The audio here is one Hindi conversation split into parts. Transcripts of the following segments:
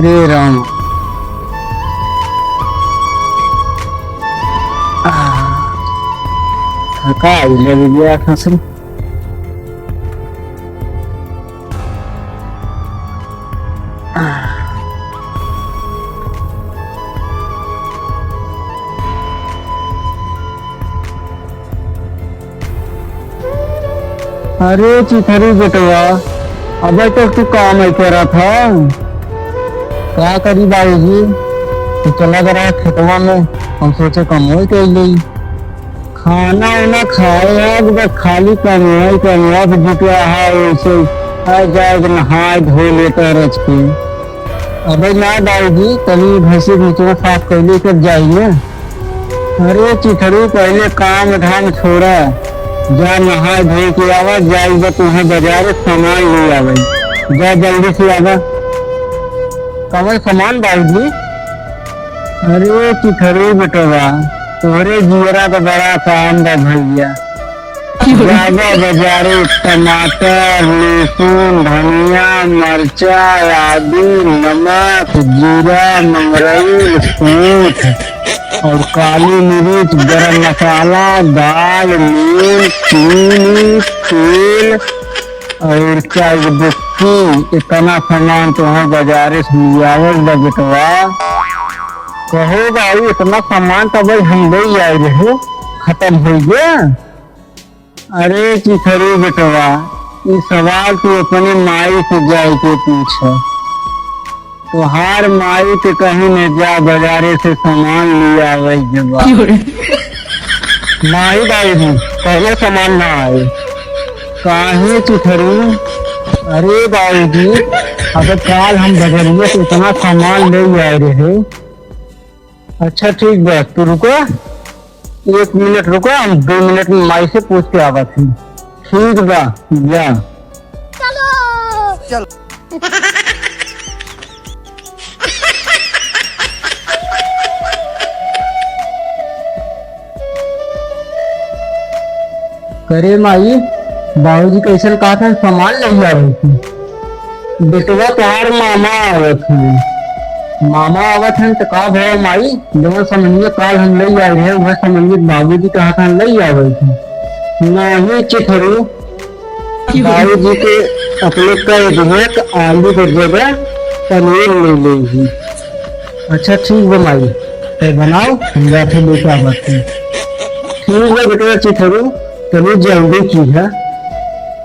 रे राम। थका लग गया फसल। अरे चिथरी बेटवा, अबे तक तू काम नहीं कर रहा था। क्या करी बाबूजी, तू चला गया खेतवा में। हम सोचे कमाई कर ली। खाना वाना खाया बस खाली कमाई जुटा है वैसे जाए नहाए धो लेता रच के। अबे ना बाबूजी, कभी भैंसी नीचे साफ कर लेकर जाइए। अरे चिथरू, पहले काम धाम छोड़ा, जा नहा धो के आवा। जाएगा तुम्हें बाजार सामान ले आवे। जा जल्दी से आवा। कमल सामान बाबूजी। अरे चिथरू बेटवा, तोरे जीरा का बड़ा काम बा भैया। जावा बाजारे टमाटर, लहसुन, धनिया, मरचा, आदि, नमक, जीरा, मंगरैल, सूंठ और काली मिर्च, गरम मसाला, दाल, नून, चीनी, तेल और चाय बुक्की। इतना सामान तो है बाजारे से लियावल बेटवा। कहो भाई, इतना सामान तो भाई हम ले आए रहे, खत्म हो गया। अरे चिथरू बेटवा, ये सवाल तू अपने माई से जाए के पूछा। तुहार माई के कहीं न जा बाजारे से सामान लिया वही जवाब। माई बाबूजी पहले सामान ना आए। काहे चिथरू? अरे बाबूजी, अब काल हम बजरिए से इतना सामान ले आए रहे। अच्छा ठीक बा, तू रुको 1 मिनट रुको, हम 2 मिनट में माई से पूछ के आवा थी। ठीक बा, जा चलो। करे माई, बाबूजी कैसे कहा था सामान नहीं आ रही थी। बेटवा तुम्हार मामा आवत है। मामा आवत है तो कहा भैया माई, जब समझिए काल हम ले आए रहे वह समझिए बाबूजी कहा था ले आवे थे। नहीं चिथरू, बाबूजी के अपने कह दिए आलू के जगह पनीर ले लेगी। अच्छा ठीक है माई, तो बनाओ, हम जाके लेकर आवत हैं। ठीक है बेटा चिथरू, चलो जल्दी की है।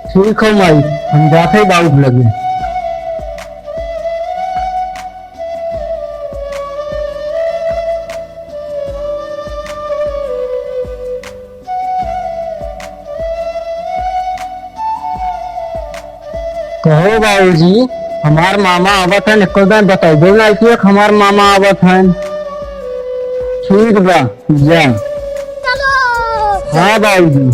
ठीक है माई, हम जाते बाबू लगे। कहो बाबूजी, हमार मामा आवत है, निकल दान बताई दो ना कि हमार मामा आवत है। ठीक बा, जा। हाँ बाबूजी।